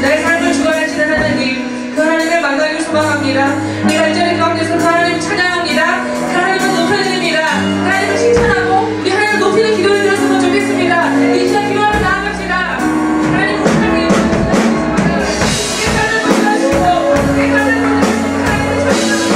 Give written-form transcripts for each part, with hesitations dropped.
내 삶을 주관하시는 하나님, 그 하나님을 만나길 소망합니다. 이 간절히 가운데서 그 하나님 찬양합니다. 그 하나님을 높여드립니다. 그 하나님을 칭찬하고 우리 하나님을 높이는 기도를 드렸으면 좋겠습니다. 이 시간 기도하며 나아갑시다. 하나님 우리 삶을 깨끗하게 만들어주시고 깨끗하게 만들어주시고 하나님을 찾으시고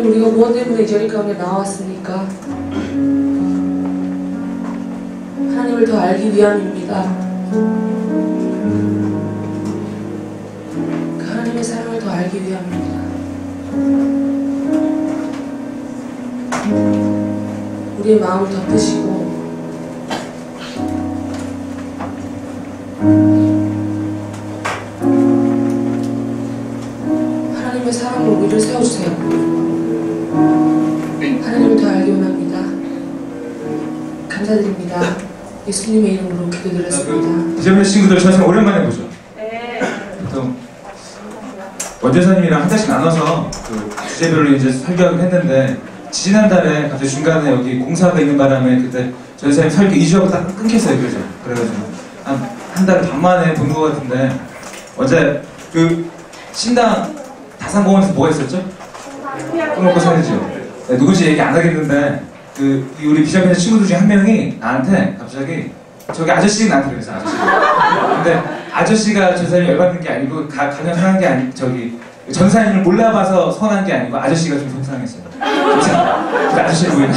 우리가 무엇 때문에 이 자리 가운데 나왔습니까? 하나님을 더 알기 위함입니다. 그 하나님의 사랑을 더 알기 위함입니다. 우리의 마음을 덮으시고 하나님의 사랑으로 우리를 세워주세요. 하나님을 더 알기 원합니다. 감사드립니다. 예수님의 이름으로 기도드렸습니다. 이제는 친구들 저희 오랜만에 보죠. 네. 또 원재사님이랑 한 달씩 나눠서 그 주제별로 이제 설교하긴 했는데 지난달에 갑자기 중간에 여기 공사가 있는 바람에 그때 전사님 설교 2주하고 딱 끊겼어요. 그죠? 그래가지고 한 달 반 만에 본 것 같은데 어제 그 신당 다산공원에서 뭐가 있었죠? 꿈먹고 살지요. 네, 누군지 얘기 안 하겠는데 그 우리 비전편의 친구들 중에 한 명이 나한테 갑자기 저기 아저씨가 나한테 그랬어. 아저씨. 근데 아저씨가 전사님 열받는 게 아니고 가장 상한 게 아니 저기 전사님을 몰라봐서 서운한 게 아니고 아저씨가 좀 속상했어요. 그래서 아저씨 보이나?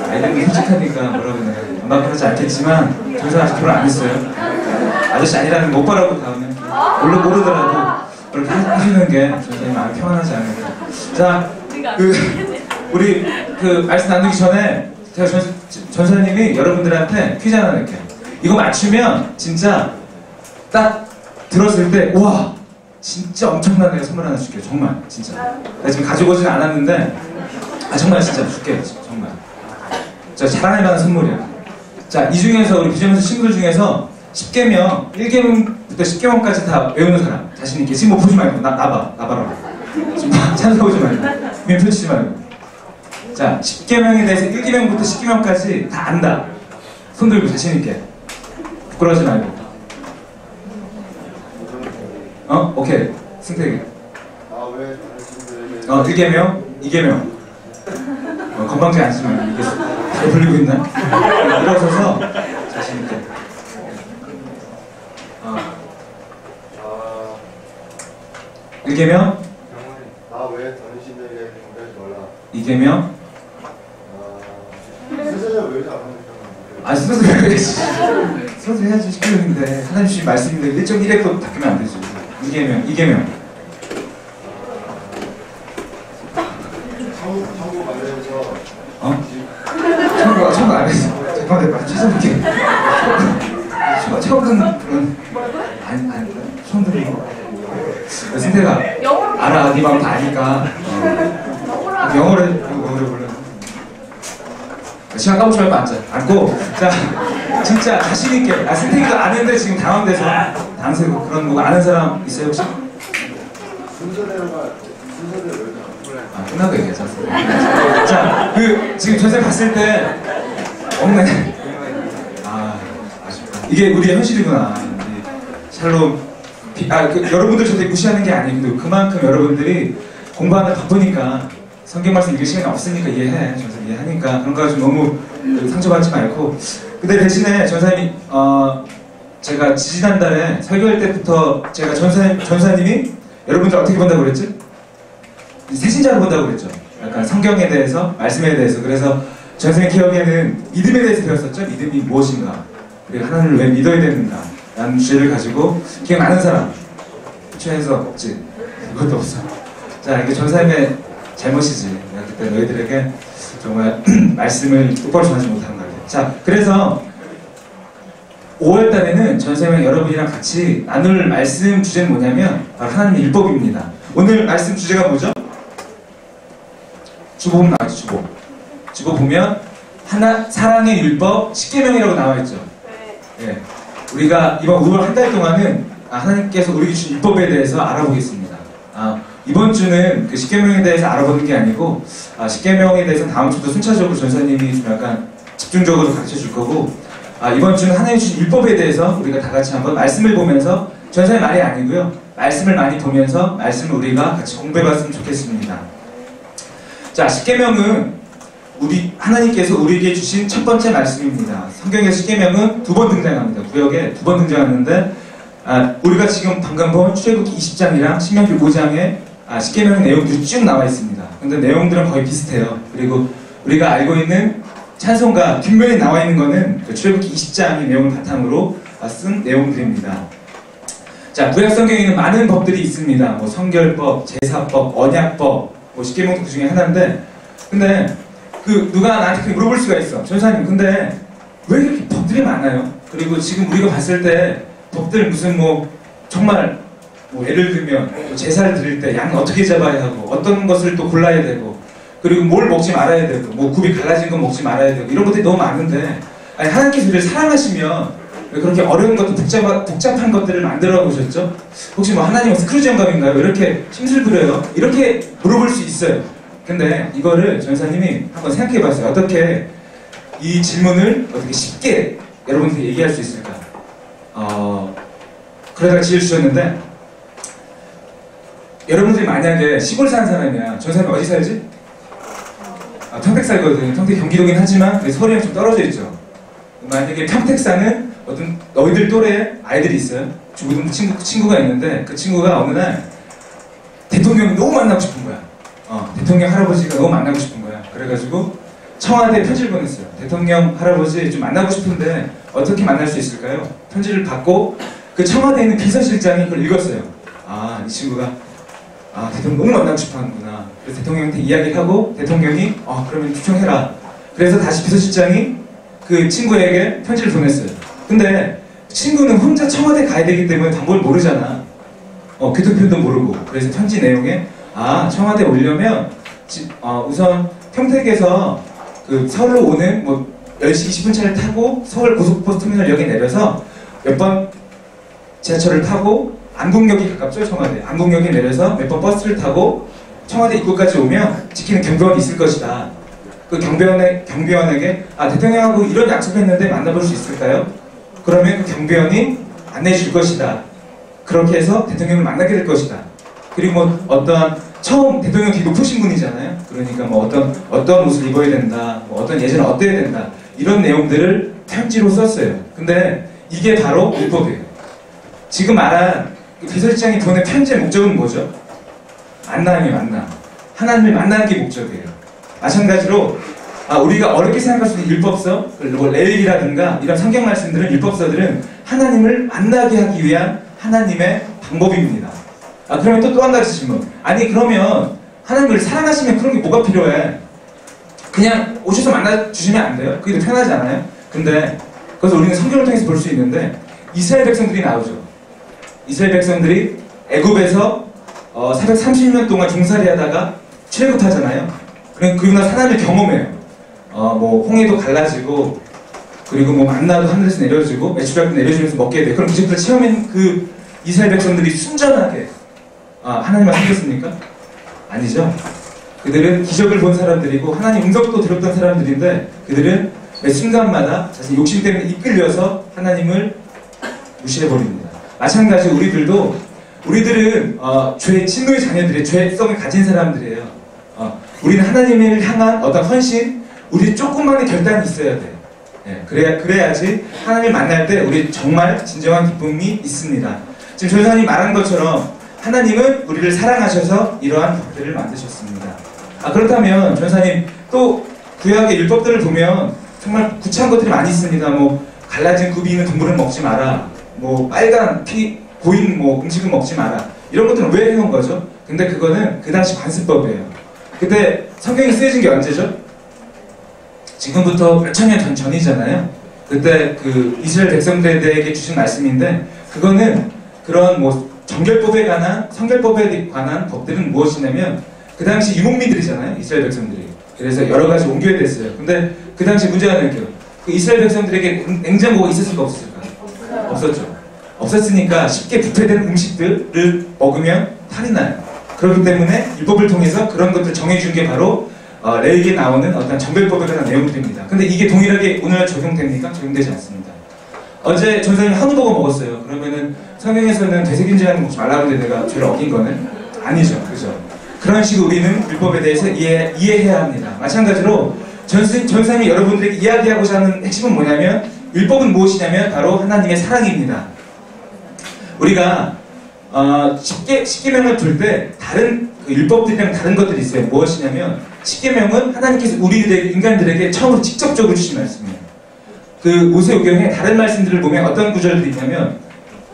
아이들이 솔직하니까 뭐라고 내가 엄마 그러지 않겠지만 전사 아직 결혼 안 했어요. 아저씨 아니라는 거 오빠라고 다음에 모르더라도 그렇게 해주는 게 전사님 마음이 평안하지 않을까. 자, 우리 말씀 나누기 전에 제가 전사님이 여러분들한테 퀴즈 하나 낼게요. 이거 맞추면 진짜 딱 들었을 때 우와 진짜 엄청난 내가 선물 하나 줄게요. 정말 진짜. 나 지금 가지고 오진 않았는데 정말 진짜 줄게요. 정말. 자, 자랑할 만한 선물이야. 자, 이 중에서 우리 비전에서 친구들 중에서 10개명 1개명부터 10개명까지 다 외우는 사람 자신 있게. 지금 뭐 보지 말고 나봐라. 지금 찾아보지 말고 그냥 펼치지 말고. 자, 10개명에 대해서 1개명부터 10개명까지 다 안다. 손 들고 자신 있게. 부끄러워하지 말고. 오케이. 승택이. 왜? 1개명, 2개명. 건방지 않지 말고. 이게 잘 불리고 있나? 일어서서 자신 있게. 1개명. 왜 당신에게 경배하지 말라. 2개명. 스스로 왜 안 하는 스스로 해야지. 스스로 해야지. 10개명인데 하나님 주신 말씀인데 1.1획도 바뀌면 안 되지. 2개명. 청구 관련해서 청구 안 했어. 잠깐만 찾아볼게. 청구는 아니 처음 들은 거. 승태가 알아. 네 마음 다 아니까. 영어로 불러. 시간 까먹지 말고 앉아. 앉고. 자, 진짜 자신 있게. 승태기도 아는데 지금 당황돼서 당황스럽고 그런 거 아는 사람 있어요 혹시? 순서대로 끝나고 얘기하자. 자, 지금 전세 봤을 때 없네. 이게 우리의 현실이구나. 샬롬. 여러분들 저한테 무시하는 게 아니고 그만큼 여러분들이 공부하다 바쁘니까 성경 말씀 읽을 시간이 없으니까 이해해. 전사님 이해하니까 그런 거 가지고 너무 상처받지 말고. 근데 대신에 전사님이 제가 지지난달에 설교할 때부터 제가 전사님이 여러분들 어떻게 본다고 그랬죠? 새신자로 본다고 그랬죠. 약간 성경에 대해서, 말씀에 대해서. 그래서 전생의 기억에는 믿음에 대해서 배웠었죠. 믿음이 무엇인가, 그리고 하나님을 왜 믿어야 되는가 라는 주제를 가지고 기억 나는 사람? 최혜석 없지? 그것도 없어. 자, 이게 전사님의 잘못이지. 내가 그때 너희들에게 정말 말씀을 똑바로 전하지 못한 거예요. 자, 그래서 5월달에는 전사님은 여러분이랑 같이 나눌 말씀 주제는 뭐냐면 바로 하나님의 율법입니다. 오늘 말씀 주제가 뭐죠? 주보 보면 나와있죠. 주보 보면 사랑의 율법 10계명이라고 나와있죠. 예. 우리가 이번 5월 한 달 동안은 하나님께서 우리에게 주신 율법에 대해서 알아보겠습니다. 이번 주는 그 10계명에 대해서 알아보는 게 아니고 10계명에 대해서는 다음 주도 순차적으로 전사님이 좀 약간 집중적으로 가르쳐 줄 거고, 이번 주는 하나님 주신 율법에 대해서 우리가 다 같이 한번 말씀을 보면서, 전사의 말이 아니고요, 말씀을 많이 보면서 말씀을 우리가 같이 공부해봤으면 좋겠습니다. 자, 10계명은 하나님께서 우리에게 주신 첫 번째 말씀입니다. 성경에서 10계명은 2번 등장합니다. 구역에 2번 등장하는데, 우리가 지금 방금 본 출애굽기 20장이랑 신명기 5장에 10계명의 내용들이 쭉 나와 있습니다. 근데 내용들은 거의 비슷해요. 그리고 우리가 알고 있는 찬송가 뒷면에 나와 있는 거는 그 출애굽기 20장의 내용을 바탕으로 쓴 내용들입니다. 자, 구약 성경에는 많은 법들이 있습니다. 뭐 성결법, 제사법, 언약법, 10계명 그 중에 하나인데, 근데 누가 나한테 물어볼 수가 있어. 전사님, 근데 왜 이렇게 법들이 많아요? 그리고 지금 우리가 봤을 때 법들 무슨 정말 예를 들면 제사를 드릴 때 양 어떻게 잡아야 하고, 어떤 것을 또 골라야 되고, 그리고 뭘 먹지 말아야 되고, 굽이 갈라진 거 먹지 말아야 되고, 이런 것들이 너무 많은데, 하나님께서 우리를 사랑하시면 왜 그렇게 어려운 것들, 복잡한 것들을 만들어 보셨죠? 혹시 하나님은 스크루지 영감인가요? 이렇게 심술 부려요? 이렇게 물어볼 수 있어요. 근데 이거를 전사님이 한번 생각해 봤어요. 어떻게 이 질문을 어떻게 쉽게 여러분들께 얘기할 수 있을까? 그러다가 지어주셨는데, 여러분들이 만약에 시골 사는 사람이야. 전사님 어디 살지? 평택 살거든요. 평택 경기도긴 하지만 서울이랑 좀 떨어져 있죠. 만약에 평택 사는 어떤 너희들 또래 아이들이 있어요. 중고등 친구가 있는데, 그 친구가 어느 날 대통령이 너무 만나고 싶은 거야. 대통령 할아버지가 너무 만나고 싶은 거야. 그래가지고 청와대에 편지를 보냈어요. 대통령 할아버지 좀 만나고 싶은데 어떻게 만날 수 있을까요? 편지를 받고 그 청와대에 있는 비서실장이 그걸 읽었어요. 이 친구가 대통령 너무 만나고 싶어 하는구나. 그래서 대통령한테 이야기를 하고, 대통령이 그러면 추천해라. 그래서 다시 비서실장이 그 친구에게 편지를 보냈어요. 근데 친구는 혼자 청와대 가야 되기 때문에 방법을 모르잖아. 교통편도 모르고. 그래서 편지 내용에 청와대 오려면 우선 평택에서 그 서울로 오는 10시 20분 차를 타고 서울 고속버스 터미널역에 내려서 몇 번 지하철을 타고, 안국역이 가깝죠, 청와대. 안국역에 내려서 몇 번 버스를 타고 청와대 입구까지 오면 지키는 경비원이 있을 것이다. 그 경비원에게 대통령하고 이런 약속했는데 만나볼 수 있을까요? 그러면 그 경비원이 안내해 줄 것이다. 그렇게 해서 대통령을 만나게 될 것이다. 그리고 처음 대통령 되게 높으신 분이잖아요. 그러니까 어떤 옷을 입어야 된다, 어떤 예절은 어때야 된다, 이런 내용들을 편지로 썼어요. 근데 이게 바로 율법이에요. 지금 말한 비서실장이 보낸 편지의 목적은 뭐죠? 만남. 하나님을 만나는 게 목적이에요. 마찬가지로 우리가 어렵게 생각할 수 있는 율법서, 레위기라든가 이런 성경 말씀들은, 율법서들은 하나님을 만나게 하기 위한 하나님의 방법입니다. 그러면 또 한 가지 질문. 그러면 하나님을 사랑하시면 그런 게 뭐가 필요해? 그냥 오셔서 만나주시면 안 돼요? 그게 더 편하지 않아요? 근데 그래서 우리는 성경을 통해서 볼 수 있는데, 이스라엘 백성들이 나오죠. 이스라엘 백성들이 애굽에서 430년 동안 종살이 하다가 출애굽하잖아요. 그리고 나서 하나님을 경험해요. 홍해도 갈라지고, 그리고 만나도 하늘에서 내려지고, 메추라기도 내려지면서 먹게 돼요. 그럼 기적들을 체험한 그 이스라엘 백성들이 순전하게 하나님을 섬겼습니까? 아니죠. 그들은 기적을 본 사람들이고 하나님 음성도 들었던 사람들인데, 그들은 매 순간마다 자신의 욕심 때문에 이끌려서 하나님을 무시해버립니다. 마찬가지 우리들은 죄의 친노의 자녀들이에요. 죄성을 가진 사람들이에요. 우리는 하나님을 향한 어떤 헌신, 우리 조금만의 결단이 있어야 돼. 예, 그래야지 하나님을 만날 때 우리 정말 진정한 기쁨이 있습니다. 지금 전사님 말한 것처럼 하나님은 우리를 사랑하셔서 이러한 법들을 만드셨습니다. 그렇다면 전사님 또 구약의 율법들을 보면 정말 구차한 것들이 많이 있습니다. 뭐 갈라진 굽이 있는 동물은 먹지 마라. 뭐 빨간 피 고인 뭐 음식은 먹지 마라. 이런 것들은 왜 해놓은 거죠? 근데 그거는 그 당시 관습법이에요. 그때 성경이 쓰여진 게 언제죠? 지금부터 몇천 년 전이잖아요. 그때 그 이스라엘 백성들에게 주신 말씀인데 그거는 그런 뭐 정결법에 관한 성결법에 관한 법들은 무엇이냐면 그 당시 유목민들이잖아요. 이스라엘 백성들이. 그래서 여러 가지 옮겨야 됐어요. 근데 그 당시 문제가 생겨요. 그 이스라엘 백성들에게 냉장고가 있었을까 없었을까? 없었죠. 없었으니까 쉽게 부패된 음식들을 먹으면 탈이 나요. 그렇기 때문에 율법을 통해서 그런 것들을 정해준 게 바로 레위기에 나오는 어떤 정결법에 관한 내용들입니다. 근데 이게 동일하게 오늘 적용됩니까? 적용되지 않습니다. 어제 전사님 한우버거 먹었어요. 그러면은 성경에서는 되새김질하는 거 먹지 말라고 하는데 내가 죄를 어긴 거는 아니죠. 그죠? 그런 식으로 우리는 율법에 대해서 이해해야 합니다. 마찬가지로 전사님이 여러분들에게 이야기하고자 하는 핵심은 뭐냐면 율법은 무엇이냐면 바로 하나님의 사랑입니다. 우리가 십계명을 둘 때 다른 율법들이랑 다른 것들이 있어요. 무엇이냐면 십계명은 하나님께서 우리들에게 인간들에게 처음으로 직접적으로 주신 말씀이에요. 그 모세오경에 다른 말씀들을 보면 어떤 구절들이 있냐면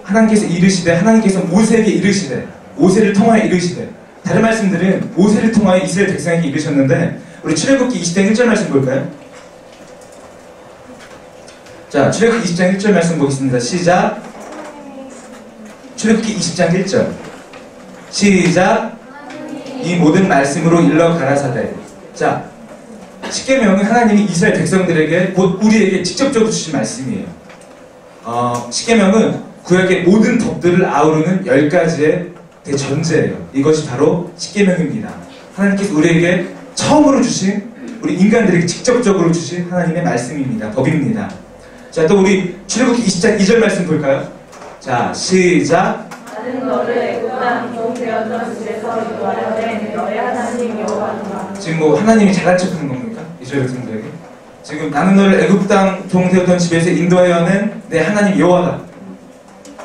하나님께서 이르시되 하나님께서 모세에게 이르시되 모세를 통하여 이르시되 다른 말씀들은 모세를 통하여 이스라엘 백성에게 이르셨는데 우리 출애굽기 20장 1절 말씀 볼까요? 자, 출애굽기 20장 1절 말씀 보겠습니다. 시작. 출애굽기 20장 1절 시작. 이 모든 말씀으로 일러 가라사대. 자, 십계명은 하나님이 이스라엘 백성들에게 곧 우리에게 직접적으로 주신 말씀이에요. 십계명은 구약의 모든 법들을 아우르는 10가지의 대전제예요. 이것이 바로 십계명입니다. 하나님께서 우리에게 처음으로 주신, 우리 인간들에게 직접적으로 주신 하나님의 말씀입니다. 법입니다. 자, 또 우리 출애굽기 20장 2절 말씀 볼까요? 자, 시작. 나는 너를 애굽 땅 종되었던 집에서 인도하려되 너의 하나님 여호와니라. 지금 뭐 하나님이 잘한 척하는 겁니까? 이스라엘 백성들에게? 지금 나는 너를 애굽 땅 종되었던 집에서 인도하여는 내 하나님 여호와다.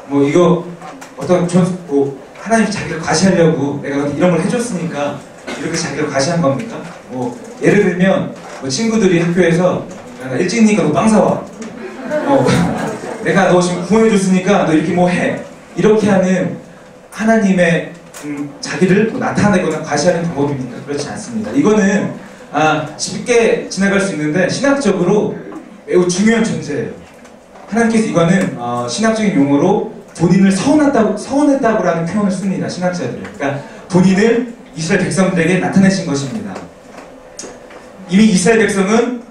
뭐 이거 어떤 하나님이 자기를 과시하려고 내가 이런 걸 해줬으니까 이렇게 자기를 과시한 겁니까? 뭐 예를 들면 뭐 친구들이 학교에서 야, 나 일찍이니까 너 빵 사와. 내가 너 지금 구원해줬으니까 너 이렇게 뭐 해. 이렇게 하는 하나님의 자기를 뭐 나타내거나 과시하는 방법입니까? 그렇지 않습니다. 이거는 쉽게 지나갈 수 있는데 신학적으로 매우 중요한 존재예요. 하나님께서 이거는 신학적인 용어로 본인을 서원했다고라는 표현을 씁니다. 신학자들은. 그러니까 본인을 이스라엘 백성들에게 나타내신 것입니다. 이미 이스라엘 백성은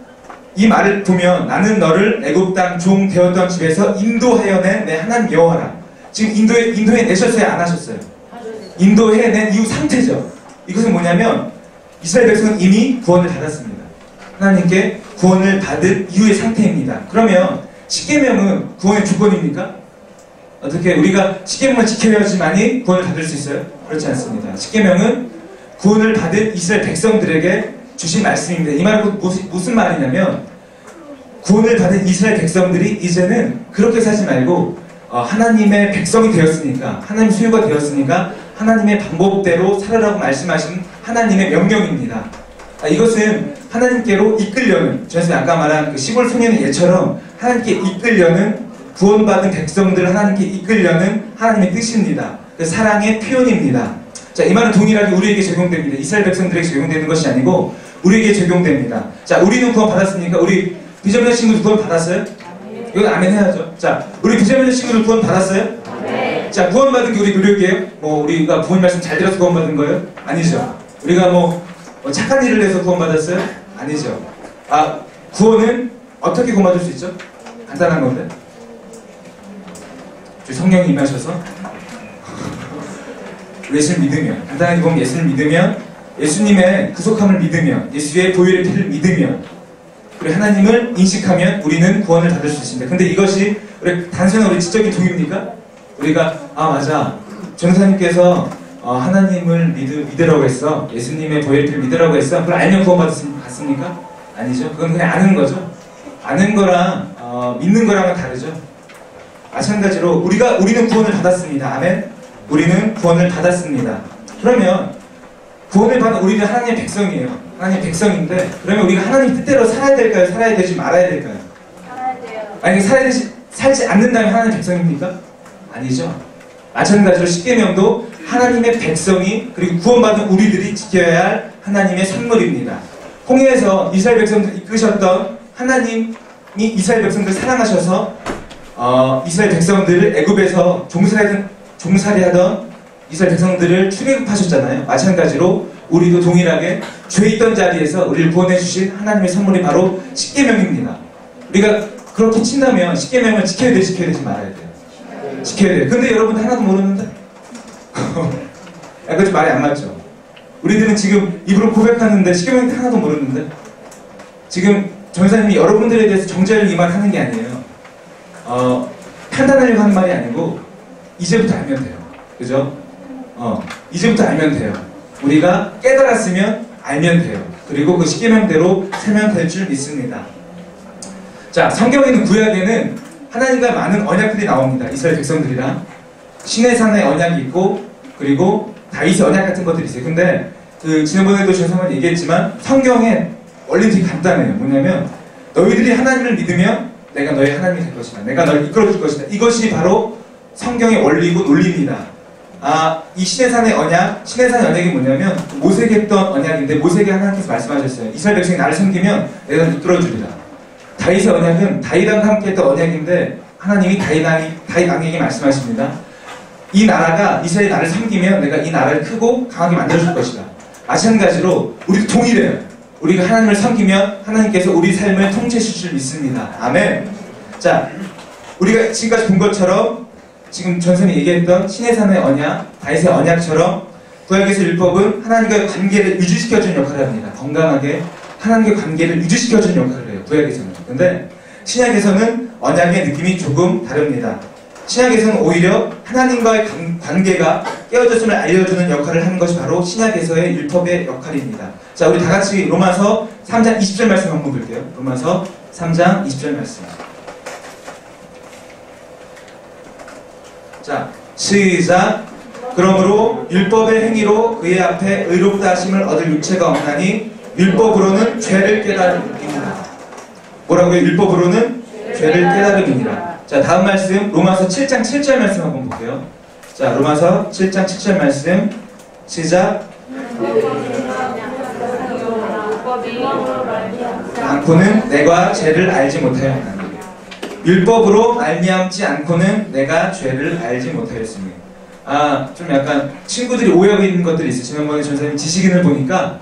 이 말을 보면 나는 너를 애굽 땅 종 되었던 집에서 인도하여낸 내 하나님 여호와라. 지금 인도해 내셨어요? 안 하셨어요? 인도해 낸 이후 상태죠. 이것은 뭐냐면 이스라엘 백성은 이미 구원을 받았습니다. 하나님께 구원을 받은 이후의 상태입니다. 그러면 십계명은 구원의 조건입니까? 어떻게 우리가 십계명을 지켜야지만이 구원을 받을 수 있어요? 그렇지 않습니다. 십계명은 구원을 받은 이스라엘 백성들에게 주신 말씀입니다. 이 말은 무슨 말이냐면 구원을 받은 이스라엘 백성들이 이제는 그렇게 살지 말고 하나님의 백성이 되었으니까 하나님 소유가 되었으니까 하나님의 방법대로 살아라고 말씀하신 하나님의 명령입니다. 이것은 하나님께로 이끌려는 저는 아까 말한 그 시골 소년의 예처럼 하나님께 이끌려는 구원받은 백성들을 하나님께 이끌려는 하나님의 뜻입니다. 그 사랑의 표현입니다. 자, 이 말은 동일하게 우리에게 적용됩니다. 이스라엘 백성들에게 적용되는 것이 아니고 우리에게 적용됩니다. 자, 우리는 구원 받았습니까? 우리 비전의 친구들 구원 받았어요? 이건 아멘 해야죠. 자, 우리 비전의 친구들 구원 받았어요? 네. 자, 구원 받은 게 우리 노력이에요? 뭐 우리가 부모님 말씀 잘 들어서 구원 받은 거예요? 아니죠. 우리가 뭐 착한 일을 해서 구원 받았어요? 아니죠. 구원은 어떻게 구원 받을 수 있죠? 간단한 건데. 성령이 임하셔서 예수를 믿으면, 간단하게 보면 예수를 믿으면, 예수님의 구속함을 믿으면, 예수의 보혈의 피를 믿으면, 그리고 하나님을 인식하면 우리는 구원을 받을 수 있습니다. 근데 이것이 단순한 우리 지적인 동의입니까? 우리가 맞아, 전사님께서 하나님을 믿으라고 했어, 예수님의 보혈을 믿으라고 했어, 그걸 알면 구원받습니까? 아니죠. 그건 그냥 아는 거죠. 아는 거랑 믿는 거랑은 다르죠. 마찬가지로 우리는 구원을 받았습니다. 아멘. 우리는 구원을 받았습니다. 그러면 구원을 받은 우리는 하나님의 백성이에요. 하나님의 백성인데, 그러면 우리가 하나님 뜻대로 살아야 될까요? 살아야 되지 말아야 될까요? 살아야 돼요. 아니, 살지 않는다면 하나님의 백성입니까? 아니죠. 마찬가지로 십계명도 하나님의 백성이, 그리고 구원받은 우리들이 지켜야 할 하나님의 선물입니다. 홍해에서 이스라엘 백성들 이끄셨던 하나님이 이스라엘 백성들 사랑하셔서 이스라엘 백성들을 애굽에서 종살이하던 이스라엘 백성들을 출애굽하셨잖아요. 마찬가지로 우리도 동일하게 죄 있던 자리에서 우리를 구원해 주신 하나님의 선물이 바로 십계명입니다. 우리가 그렇게 친다면 십계명을 지켜야 되지 말아야 돼요. 지켜야 돼요. 근데 여러분 하나도 모르는데? 그거 좀 말이 안 맞죠? 우리들은 지금 입으로 고백하는데 십계명 하나도 모르는데? 지금 전사님이 여러분들에 대해서 정죄를 이 말 하는 게 아니에요. 판단하려고 하는 말이 아니고 이제부터 알면 돼요. 그죠? 이제부터 알면 돼요. 우리가 깨달았으면 알면 돼요. 그리고 그 십계명대로 살면 될 줄 믿습니다. 자, 성경에 있는 구약에는 하나님과 많은 언약들이 나옵니다. 이스라엘 백성들이랑 시내산의 언약이 있고, 그리고 다윗의 언약 같은 것들이 있어요. 근데 지난번에도 전성을 얘기했지만 성경의 원리는 되게 간단해요. 뭐냐면 너희들이 하나님을 믿으면 내가 너의 하나님이 될 것이다. 내가 너를 이끌어줄 것이다. 이것이 바로 성경의 원리이고 논리입니다. 이 시내산의 언약이 뭐냐면 모세에게 했던 언약인데, 모세에게 하나님께서 말씀하셨어요. 이스라엘 백성이 나를 섬기면 내가 너를 이끌어주리라. 다윗의 언약은 다윗왕과 함께 했던 언약인데, 하나님이 다윗 왕에게 말씀하십니다. 이 나라가, 이스라엘이 나를 섬기면 내가 이 나라를 크고 강하게 만들어줄 것이다. 마찬가지로 우리도 동일해요. 우리가 하나님을 섬기면 하나님께서 우리 삶을 통치하실 줄 믿습니다. 아멘. 자, 우리가 지금까지 본 것처럼 지금 전선이 얘기했던 시내산의 언약, 다윗의 언약처럼 구약에서 율법은 하나님과의 관계를 유지시켜주는 역할을 합니다. 건강하게 하나님과의 관계를 유지시켜주는 역할을 해요. 구약에서는. 근데 신약에서는 언약의 느낌이 조금 다릅니다. 신약에서는 오히려 하나님과의 관계가 깨어졌음을 알려주는 역할을 하는 것이 바로 신약에서의 율법의 역할입니다. 자, 우리 다같이 로마서 3장 20절 말씀 한번 볼게요. 로마서 3장 20절 말씀. 자, 시작. 그러므로 율법의 행위로 그의 앞에 의롭다 하심을 얻을 육체가 없나니 율법으로는 죄를 깨달음이니라. 뭐라고요? 율법으로는 죄를 깨달음이니라. 자, 다음 말씀 로마서 7장 7절 말씀 한번 볼게요. 자, 로마서 7장 7절 말씀 시작. 않고는 내가 죄를 알지 못하였나니. 율법으로 말미암지 않고는 내가 죄를 알지 못하였으니. 좀 약간 친구들이 오해하고 있는 것들이 있어요. 지난번에 전사님 지식인을 보니까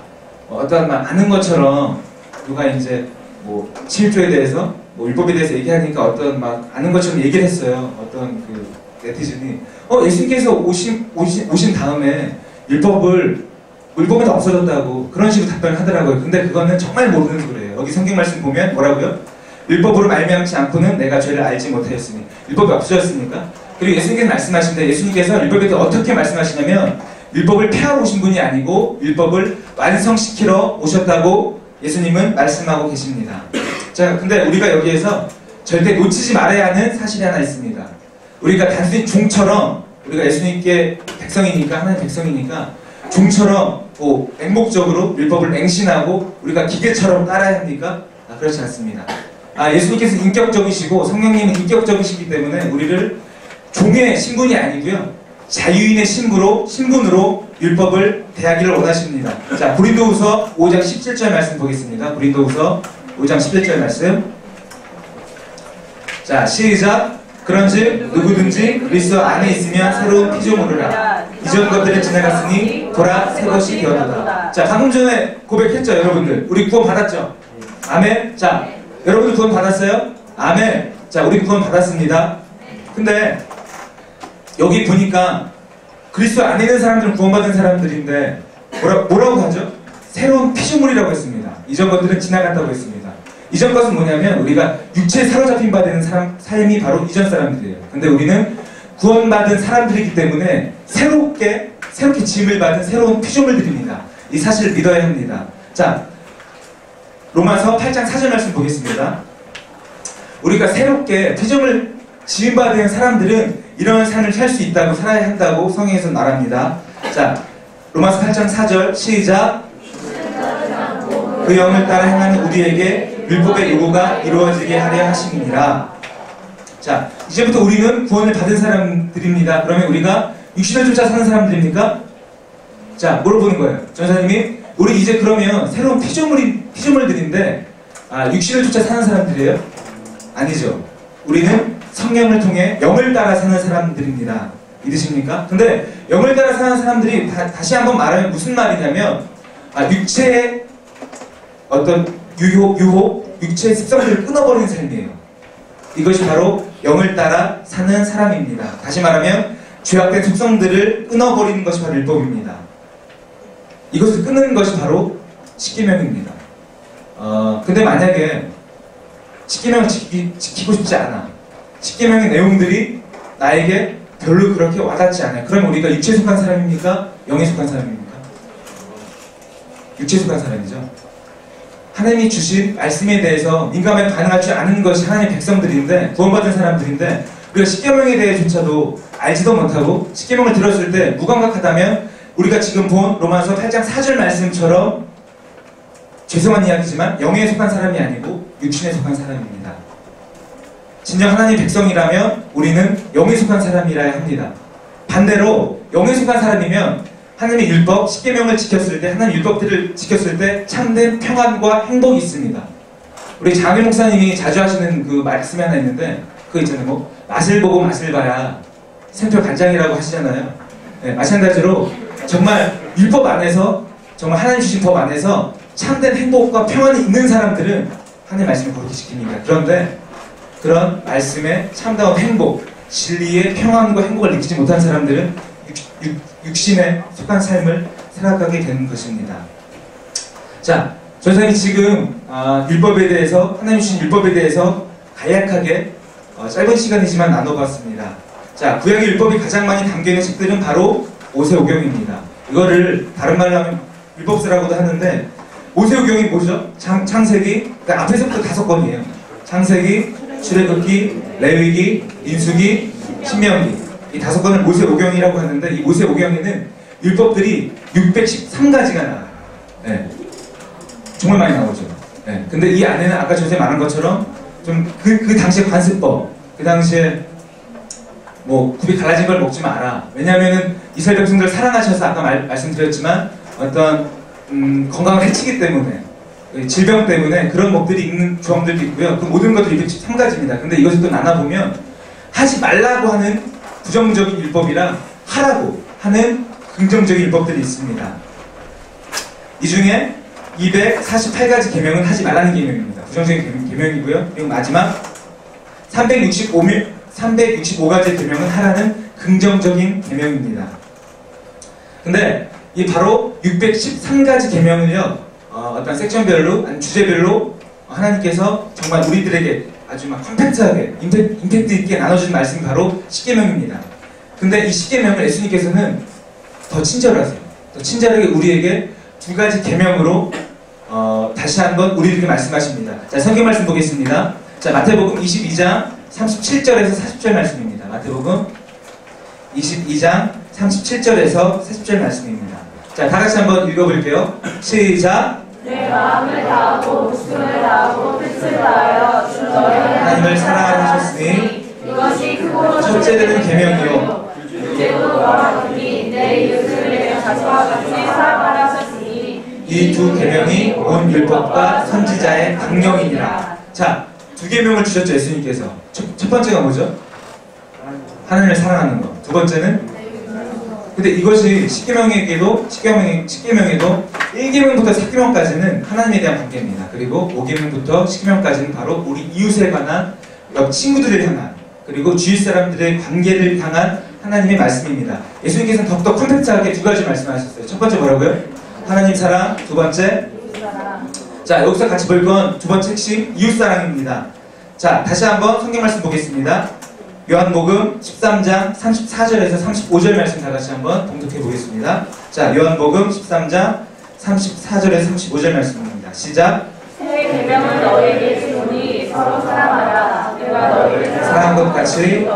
어떤 막 아는 것처럼 누가 이제 뭐 실조에 대해서 율법에 대해서 얘기하니까 어떤 막 아는 것처럼 얘기를 했어요. 어떤 그 네티즌이 예수님께서 오신 다음에 율법은 다 없어졌다고 그런 식으로 답변을 하더라고요. 근데 그거는 정말 모르는 거예요. 여기 성경 말씀 보면 뭐라고요? 율법으로 말미암지 않고는 내가 죄를 알지 못하였으니. 율법이 없어졌으니까. 그리고 예수님께서 말씀하시는데, 예수님께서 율법에 대해 어떻게 말씀하시냐면 율법을 폐하러 오신 분이 아니고 율법을 완성시키러 오셨다고 예수님은 말씀하고 계십니다. 자, 근데 우리가 여기에서 절대 놓치지 말아야 하는 사실이 하나 있습니다. 우리가 단순히 종처럼, 우리가 예수님께 백성이니까, 하나님 백성이니까 종처럼 맹목적으로 율법을 맹신하고 우리가 기계처럼 따라야 합니까? 그렇지 않습니다. 예수님께서 인격적이시고 성령님은 인격적이시기 때문에 우리를 종의 신분이 아니고요, 자유인의 신분으로 율법을 대하기를 원하십니다. 자, 고린도후서 5장 17절 말씀 보겠습니다. 고린도후서 5장 17절 말씀. 자, 시작. 그런즉 누구든지 그리스도 안에 있으면 새로운 피조물이라. 이전 것들은 지나갔으니 보라 새 것이 되었도다. 자, 방금 전에 고백했죠, 여러분들. 우리 구원 받았죠? 아멘. 자, 여러분들 구원 받았어요? 아멘. 자, 우리 구원 받았습니다. 근데 여기 보니까 그리스도 안에 있는 사람들은 구원받은 사람들인데 뭐라고 하죠? 새로운 피조물이라고 했습니다. 이전 것들은 지나갔다고 했습니다. 이전 것은 뭐냐면 우리가 육체에 사로잡힌 바 되는 삶이 바로 이전 사람들이에요. 근데 우리는 구원받은 사람들이기 때문에 새롭게 지음을 받은 새로운 피조물들입니다. 이 사실을 믿어야 합니다. 자, 로마서 8장 4절 말씀 보겠습니다. 우리가 새롭게 피조물 지음받은 사람들은 이런 삶을 살 수 있다고 살아야 한다고 성경에서 말합니다. 자, 로마서 8장 4절 시작. 그 영을 따라 행하는 우리에게 율법의 요구가 이루어지게 하려 하심이니라. 자, 이제부터 우리는 구원을 받은 사람들입니다. 그러면 우리가 육신을 쫓아 사는 사람들입니까? 자, 뭘 보는 거예요? 전사님이 우리 이제 그러면 새로운 피조물들인데 육신을 쫓아 사는 사람들이에요? 아니죠. 우리는 성령을 통해 영을 따라 사는 사람들입니다. 믿으십니까? 근데 영을 따라 사는 사람들이 다시 한번 말하면 무슨 말이냐면 육체의 어떤 유혹, 육체의 습성들을 끊어버리는 삶이에요. 이것이 바로 영을 따라 사는 사람입니다. 다시 말하면 죄악된 속성들을 끊어버리는 것이 바로 율법입니다. 이것을 끊는 것이 바로 십계명입니다. 근데 만약에 십계명을 지키고 싶지 않아. 십계명의 내용들이 나에게 별로 그렇게 와닿지 않아요. 그럼 우리가 육체에 속한 사람입니까? 영에 속한 사람입니까? 육체에 속한 사람이죠. 하나님이 주신 말씀에 대해서 민감하게 반응하지 않은 것이 하나님의 백성들인데, 구원받은 사람들인데, 우리가 십계명에 대해조차도 알지도 못하고 십계명을 들었을 때 무감각하다면 우리가 지금 본 로마서 8장 4절 말씀처럼 죄송한 이야기지만 영에 속한 사람이 아니고 육신에 속한 사람입니다. 진정 하나님 백성이라면 우리는 영에 속한 사람이라야 합니다. 반대로 영에 속한 사람이면 하나님의 율법, 십계명을 지켰을 때, 하나님의 율법들을 지켰을 때 참된 평안과 행복이 있습니다. 우리 장일 목사님이 자주 하시는 그 말씀이 하나 있는데, 그거 있잖아요. 뭐 맛을 보고 맛을 봐야 샘표 간장이라고 하시잖아요. 네, 마찬가지로 정말 율법 안에서, 정말 하나님 주신 법 안에서 참된 행복과 평안이 있는 사람들은 하나님의 말씀을 그렇게 지킵니다. 그런데 그런 말씀의 참다운 행복, 진리의 평안과 행복을 느끼지 못한 사람들은 육신에 속한 삶을 살아가게 되는 것입니다. 자, 전사님이 지금 율법에 대해서, 하나님 주신 율법에 대해서 간략하게 짧은 시간이지만 나눠봤습니다. 자, 구약의 율법이 가장 많이 담겨있는 책들은 바로 모세오경입니다. 이거를 다른 말로 하면 율법서라고도 하는데, 모세오경이 뭐죠? 창세기, 그러니까 앞에서부터 5권이에요. 창세기, 출애굽기, 레위기, 민수기, 신명기. 이 5권을 모세오경이라고 하는데, 이 모세오경에는 율법들이 613가지가 나와요. 네. 정말 많이 나오죠. 네. 근데 이 안에는 아까 전에 말한 것처럼 좀 그 당시의 관습법, 그 당시에 뭐 굽이 갈라진 걸 먹지 마라. 왜냐하면은 이스라엘 백성들을 사랑하셔서 아까 말씀드렸지만 어떤 건강을 해치기 때문에, 질병 때문에 그런 법들이 있는 조항들도 있고요. 그 모든 것들이 613가지입니다. 근데 이것을 또 나눠보면 하지 말라고 하는 부정적인 율법이랑 하라고 하는 긍정적인 율법들이 있습니다. 이 중에 248가지 계명은 하지 말라는 계명입니다. 부정적인 계명이고요. 그리고 마지막 365가지 계명은 하라는 긍정적인 계명입니다. 근데 이 바로 613가지 계명을요, 어떤 섹션별로, 주제별로 하나님께서 정말 우리들에게 아주 막 컴팩트하게, 임팩트 있게 나눠주는 말씀이 바로 십계명입니다. 근데 이 십계명을 예수님께서는 더 친절하세요. 더 친절하게 우리에게 2가지 계명으로 다시 한번 우리에게 말씀하십니다. 자, 성경 말씀 보겠습니다. 자, 마태복음 22장 37절에서 40절 말씀입니다. 마태복음 22장 37절에서 40절 말씀입니다. 자, 다 같이 한번 읽어볼게요. 시작. 내 마음을 다하고 목숨을 다하고 뜻을 다하여 주 너의 하나님을 사랑하셨으니 이것이 크고 첫째 되는 계명이요 둘째도 말하노니 내 이웃을 내 자신과 같이 사랑하라 하셨으니 이 2 계명이 온 율법과 선지자의 강령이니라. 자, 2 계명을 주셨죠, 예수님께서. 첫 번째가 뭐죠? 하나님을 사랑하는 것. 2번째는, 근데 이것이 십계명에도 1계명부터 4계명까지는 하나님에 대한 관계입니다. 그리고 5계명부터 10계명까지는 바로 우리 이웃에 관한, 옆 친구들을 향한, 그리고 주위 사람들의 관계를 향한 하나님의 말씀입니다. 예수님께서는 더욱더 컴팩트하게 2가지 말씀하셨어요. 첫 번째 뭐라고요? 하나님 사랑. 2번째 자, 여기서 같이 볼 건 두 번째 핵심 이웃사랑입니다. 자, 다시 한번 성경 말씀 보겠습니다. 요한복음 13장 34절에서 35절 말씀 다 같이 한번 봉독해 보겠습니다. 자, 요한복음 13장 34절에서 35절 말씀입니다. 시작. 새 계명을 너희에게 주노니 서로 사랑하라. 내가 너희를 사랑한 것 같이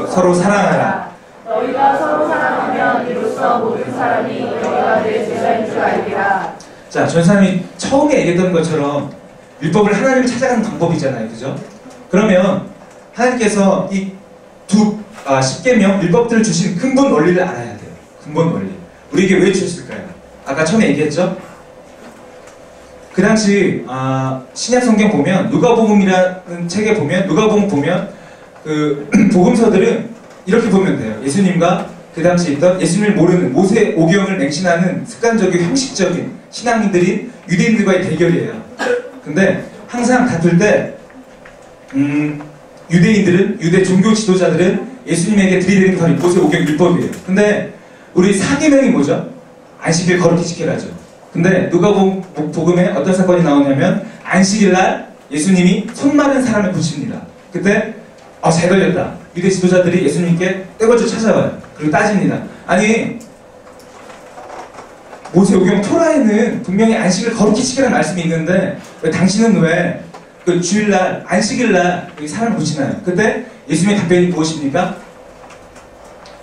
서로 사랑하라. 너희가 서로 사랑하면 이로써 모든 사람이 너희가 내 제자인 줄 알리라. 자, 전사님이 처음에 얘기했던 것처럼 율법을 하나님을 찾아가는 방법이잖아요. 그죠? 그러면 하나님께서 이 십계명 율법들을 주신 근본 원리를 알아야 돼요. 근본 원리. 우리에게 왜 주셨을까요? 아까 처음에 얘기했죠? 그 당시 신약 성경 보면 누가복음이라는 책에 보면 누가복음 보면 그 복음서들은 이렇게 보면 돼요. 예수님과 그 당시 있던 예수님을 모르는 모세 오경을 맹신하는 습관적이고 형식적인 신앙인들인 유대인들과의 대결이에요. 근데 항상 다툴 때 유대인들은 유대 종교 지도자들은 예수님에게 드리는 게 바로 모세 오경 율법이에요. 근데 우리 사계명이 뭐죠? 안식일 거룩히 지키라죠. 근데 누가복음에 어떤 사건이 나오냐면 안식일날 예수님이 손 마른 사람을 고칩니다. 그때 잘 걸렸다. 유대 지도자들이 예수님께 떼거져 찾아와요. 그리고 따집니다. 아니 모세오경 토라에는 분명히 안식을 거룩히 지키라는 말씀이 있는데 왜 당신은 왜 그 주일날 안식일날 사람을 고치나요? 그때 예수님의 답변이 무엇입니까?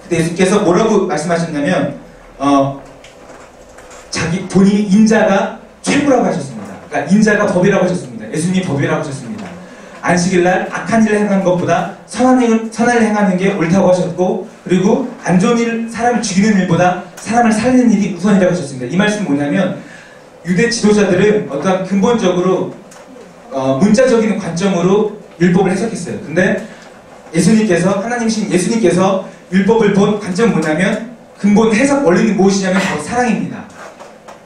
그때 예수께서 뭐라고 말씀하셨냐면 본인이 인자가 최고라고 하셨습니다. 그러니까 인자가 법이라고 하셨습니다. 예수님이 법이라고 하셨습니다. 안식일날 악한 일을 행하는 것보다 선한 일을 행하는 게 옳다고 하셨고, 그리고 안 좋은 일, 사람을 죽이는 일보다 사람을 살리는 일이 우선이라고 하셨습니다. 이 말씀은 뭐냐면 유대 지도자들은 어떤 근본적으로 문자적인 관점으로 율법을 해석했어요. 근데 하나님이신 예수님께서 율법을 본 관점은 뭐냐면 근본 해석 원리는 무엇이냐면 바로 사랑입니다.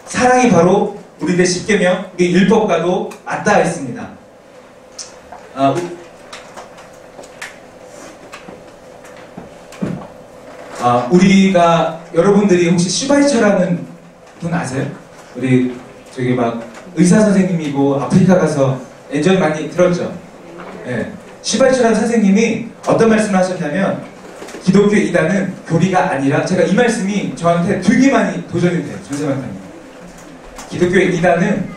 사랑이 바로 우리의 십계명, 우리 율법과도 맞닿아 있습니다. 우리가 여러분들이 혹시 슈바이처라는 분 아세요? 우리 저기 막 의사 선생님이고 아프리카 가서 예전 많이 들었죠? 예. 슈바이처라는 선생님이 어떤 말씀을 하셨냐면 기독교 이단은 교리가 아니라, 제가 이 말씀이 저한테 되게 많이 도전이 돼요. 전세만타님. 기독교 이단은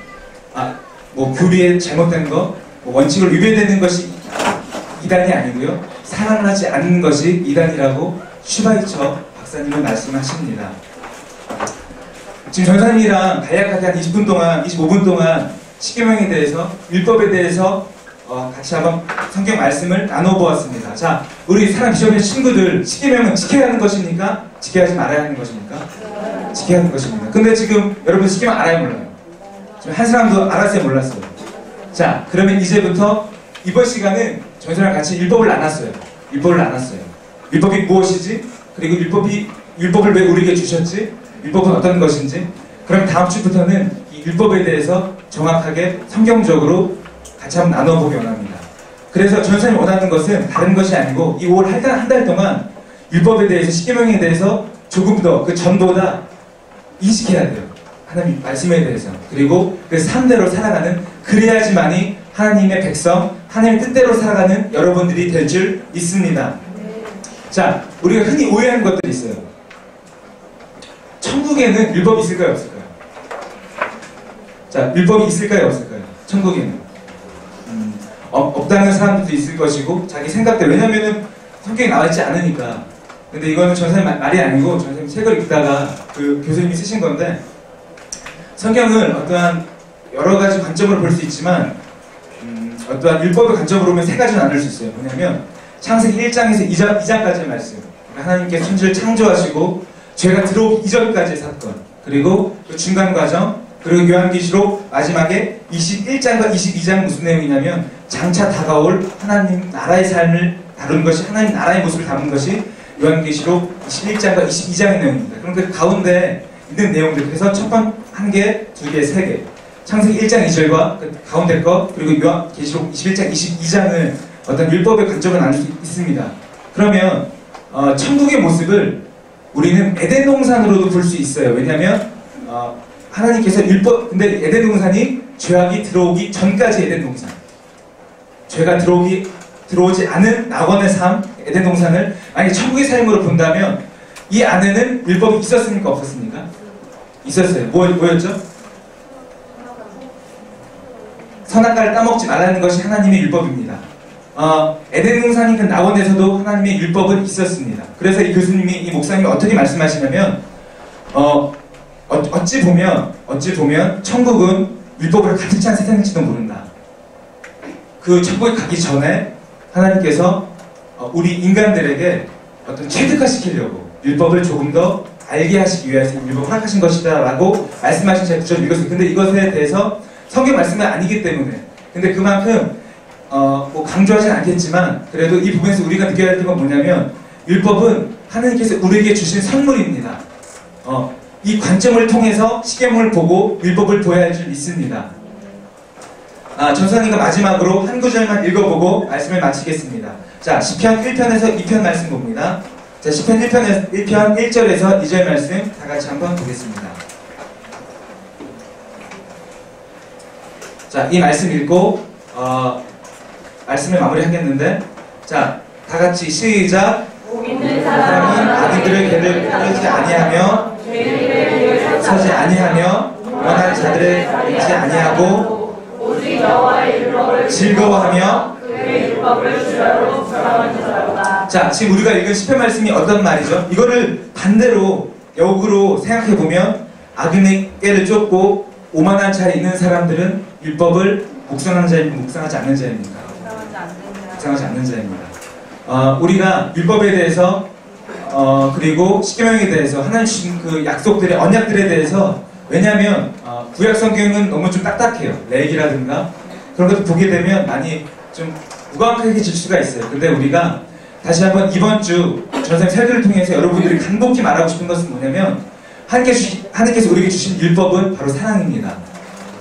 교리에 잘못된 거, 원칙을 위배되는 것이 이단이 아니고요. 사랑을 하지 않는 것이 이단이라고 슈바이처 박사님은 말씀하십니다. 지금 전사님이랑 간략하게 한 20분 동안, 25분 동안 십계명에 대해서, 율법에 대해서 같이 한번 성경 말씀을 나눠보았습니다. 자, 우리 사랑 비전의 친구들, 십계명은 지켜야 하는 것입니까? 지켜야 하지 말아야 하는 것입니까? 지켜야 하는 것입니다. 근데 지금 여러분 십계명 알아요, 몰라요? 지금 한 사람도 알았어요, 몰랐어요? 자, 그러면 이제부터 이번 시간은 저희랑 같이 율법을 나눴어요. 율법을 나눴어요. 율법이 무엇이지? 그리고 율법을 왜 우리에게 주셨지? 율법은 어떤 것인지? 그럼 다음 주부터는 이 율법에 대해서 정확하게 성경적으로 같이 한번 나눠보기 원합니다. 그래서 전사님이 원하는 것은 다른 것이 아니고 이 5월 한 달 동안 율법에 대해서, 십계명에 대해서 조금 더 그 전보다 인식해야 돼요. 하나님 말씀에 대해서. 그리고 그 삶대로 살아가는, 그래야지만이 하나님의 백성, 하나님의 뜻대로 살아가는 여러분들이 될 줄 믿습니다. 자, 우리가 흔히 오해하는 것들이 있어요. 천국에는 율법이 있을까요, 없을까요? 자, 율법이 있을까요, 없을까요? 천국에는. 없다는 사람들도 있을 것이고, 자기 생각대로. 왜냐면은 성경에 나와있지 않으니까. 근데 이거는 전사님 말이 아니고, 전사님 책을 읽다가 그 교수님이 쓰신 건데, 성경을 어떠한 여러 가지 관점으로 볼 수 있지만, 어떠한 율법의 관점으로 보면 세 가지로 나눌 수 있어요. 뭐냐면, 창세기 1장에서 2장까지의 말씀. 하나님께서 천지를 창조하시고, 죄가 들어오기 이전까지의 사건. 그리고 그 중간 과정. 그리고 요한계시록 마지막에 21장과 22장은 무슨 내용이냐면 장차 다가올 하나님 나라의 삶을 다룬 것이, 하나님 나라의 모습을 담은 것이 요한계시록 21장과 22장의 내용입니다. 그럼 그 가운데 있는 내용들, 그래서 첫 번 한 개, 두 개, 세 개, 창세기 1장 2절과 그 가운데 것, 그리고 요한계시록 21장 22장을 어떤 율법의 관점을 나눌 수 있습니다. 그러면 천국의 모습을 우리는 에덴 동산으로도 볼 수 있어요. 왜냐하면 하나님께서 근데 에덴 동산이 죄악이 들어오기 전까지 에덴 동산, 죄가 들어오지 않은 낙원의 삶, 에덴 동산을 만약에 천국의 삶으로 본다면 이 안에는 율법이 있었습니까? 없었습니까? 있었어요. 뭐였죠? 선악과를 따먹지 말라는 것이 하나님의 율법입니다. 에덴 동산인 그 낙원에서도 하나님의 율법은 있었습니다. 그래서 이 교수님이, 이 목사님이 어떻게 말씀하시냐면 어찌 보면 천국은 율법으로 가득 찬 세상일지도 모른다. 그 천국에 가기 전에 하나님께서 우리 인간들에게 어떤 체득화시키려고 율법을 조금 더 알게 하시기 위해서 율법을 허락하신 것이다 라고 말씀하신 제가 구절을 읽었어요. 근데 이것에 대해서 성경 말씀은 아니기 때문에, 근데 그만큼 뭐 강조하진 않겠지만 그래도 이 부분에서 우리가 느껴야 할 건 뭐냐면 율법은 하나님께서 우리에게 주신 선물입니다. 이 관점을 통해서 십계명을 보고 율법을 보아야 할 줄 믿습니다. 전사님과 마지막으로 한 구절만 읽어보고 말씀을 마치겠습니다. 자, 시편 1편에서 2편 말씀 봅니다. 자, 시편 1편 1절에서 2절 말씀 다 같이 한번 보겠습니다. 자, 이 말씀 읽고 말씀을 마무리하겠는데, 자, 다 같이 시작. 믿는 사람은 아기들의 길을 따르지 아니하며 서지 아니하며 원한 자들을 믿지 아니하고 오직 여호와의 율법을 즐거워하며. 그의 율법을 주야로 구하는 자로다. 자, 지금 우리가 읽은 시편 말씀이 어떤 말이죠? 이거를 반대로 역으로 생각해보면 악인의 깨를 쫓고 오만한 자리에 있는 사람들은 율법을 묵상하는 자입니까? 묵상하지 않는 자입니까? 묵상하지 않는 자입니다. 우리가 율법에 대해서 그리고 십계명에 대해서 하나님 주신 그 약속들의 언약들에 대해서, 왜냐하면 구약 성경은 너무 좀 딱딱해요. 레위기라든가 그런 것들 보게 되면 많이 좀 무감각해질 수가 있어요. 근데 우리가 다시 한번 이번 주 전생 설교를 통해서 여러분들이 간곡히 말하고 싶은 것은 뭐냐면, 하나님께서 우리에게 주신 율법은 바로 사랑입니다.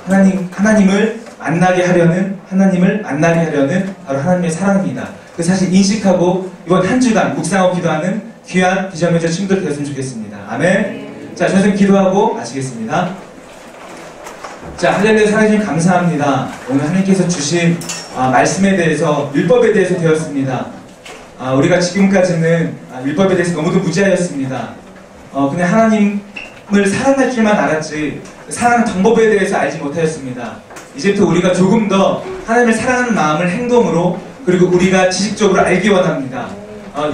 하나님을 만나게 하려는 바로 하나님의 사랑입니다. 그 사실 인식하고 이번 한 주간 묵상하고 기도하는 귀한 비전매저 친구들 되었으면 좋겠습니다. 아멘. 자, 전생 기도하고 마치겠습니다. 자, 할렐루야. 사랑해주님 감사합니다. 오늘 하나님께서 주신 말씀에 대해서, 율법에 대해서 배웠습니다. 우리가 지금까지는 율법에 대해서 너무도 무지하였습니다. 그냥 하나님을 사랑할 줄만 알았지 사랑하는 방법에 대해서 알지 못하였습니다. 이제부터 우리가 조금 더 하나님을 사랑하는 마음을 행동으로, 그리고 우리가 지식적으로 알기 원합니다.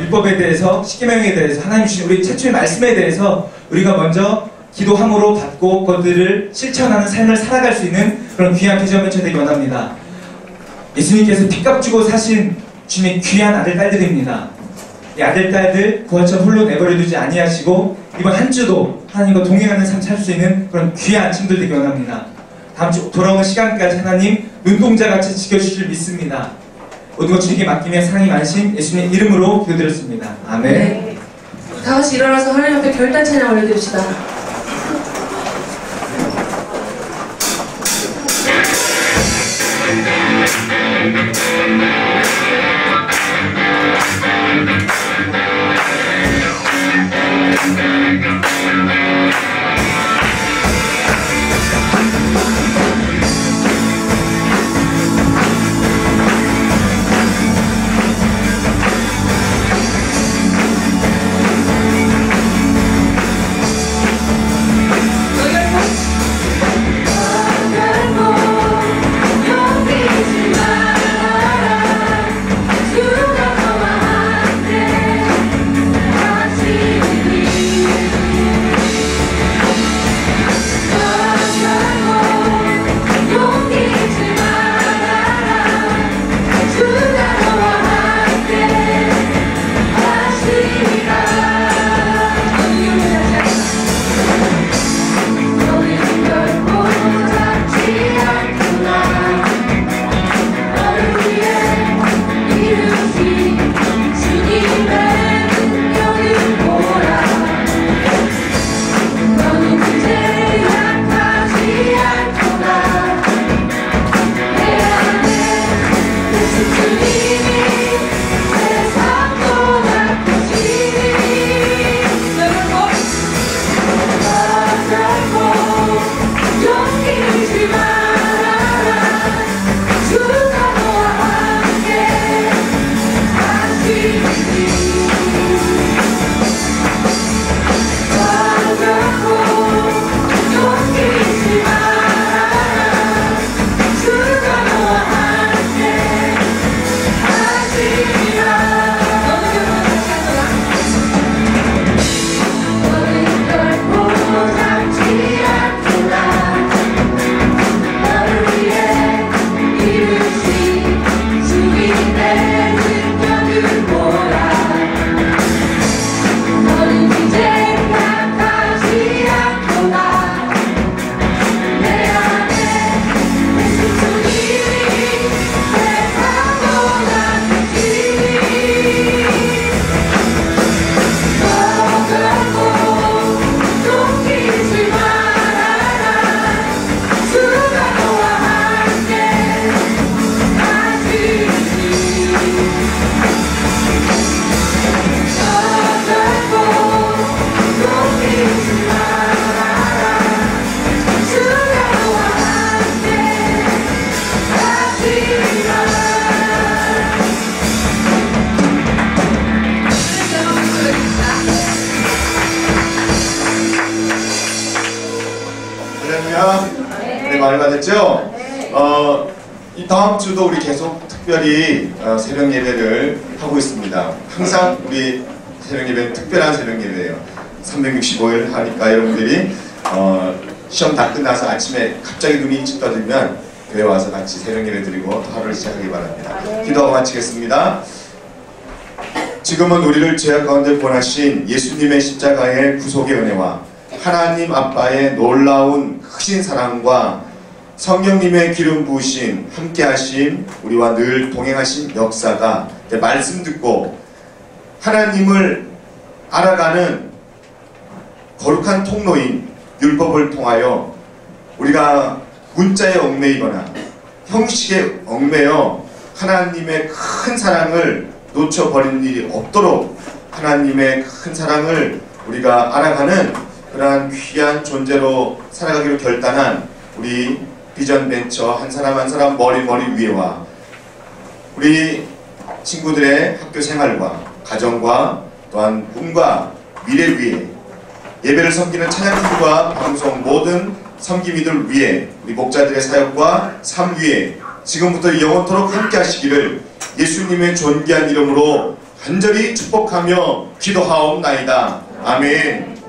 율법에 대해서, 십계명에 대해서, 하나님 주신 우리 최초의 말씀에 대해서 우리가 먼저 기도함으로 받고 그것들을 실천하는 삶을 살아갈 수 있는 그런 귀한 비전매체 되기 원합니다. 예수님께서 핏값 주고 사신 주님의 귀한 아들 딸들입니다. 이 아들 딸들 구하처럼 홀로 내버려두지 아니하시고 이번 한 주도 하나님과 동행하는 삶 살 수 있는 그런 귀한 친구들 되기 원합니다. 다음 주 돌아오는 시간까지 하나님 눈동자같이 지켜주실 줄 믿습니다. 모든 것 주님께 맡기며 사랑이 많으신 예수님의 이름으로 기도드렸습니다. 아멘. 네. 다 같이 일어나서 하나님 앞에 결단 찬양 올려드립시다. 여기지 마라. 네, 많이 받았죠? 이 다음 주도 우리 계속 특별히 새벽 예배를 하고 있습니다. 항상 우리 새벽 예배는 특별한 새벽 예배예요. 365일 하니까 여러분들이 시험 다 끝나서 아침에 갑자기 눈이 ጭ 떠들면 교회 와서 같이 새벽 예배 드리고 또 하루를 시작하기 바랍니다. 기도하고 마치겠습니다. 지금은 우리를 죄악 가운데 구원하신 예수님의 십자가의 구속의 은혜와 하나님 아빠의 놀라운 크신 사랑과 성령님의 기름 부으심, 함께하심, 우리와 늘 동행하신 역사가 말씀 듣고 하나님을 알아가는 거룩한 통로인 율법을 통하여 우리가 문자에 얽매이거나 형식에 얽매여 하나님의 큰 사랑을 놓쳐버리는 일이 없도록 하나님의 큰 사랑을 우리가 알아가는 그러한 귀한 존재로 살아가기로 결단한 우리 비전벤처 한 사람 한 사람 머리 위에와 우리 친구들의 학교 생활과 가정과 또한 꿈과 미래 위에 예배를 섬기는 찬양팀과 방송 모든 섬김이들 위에 우리 목자들의 사역과 삶 위에 지금부터 영원토록 함께 하시기를 예수님의 존귀한 이름으로 간절히 축복하며 기도하옵나이다. 아멘.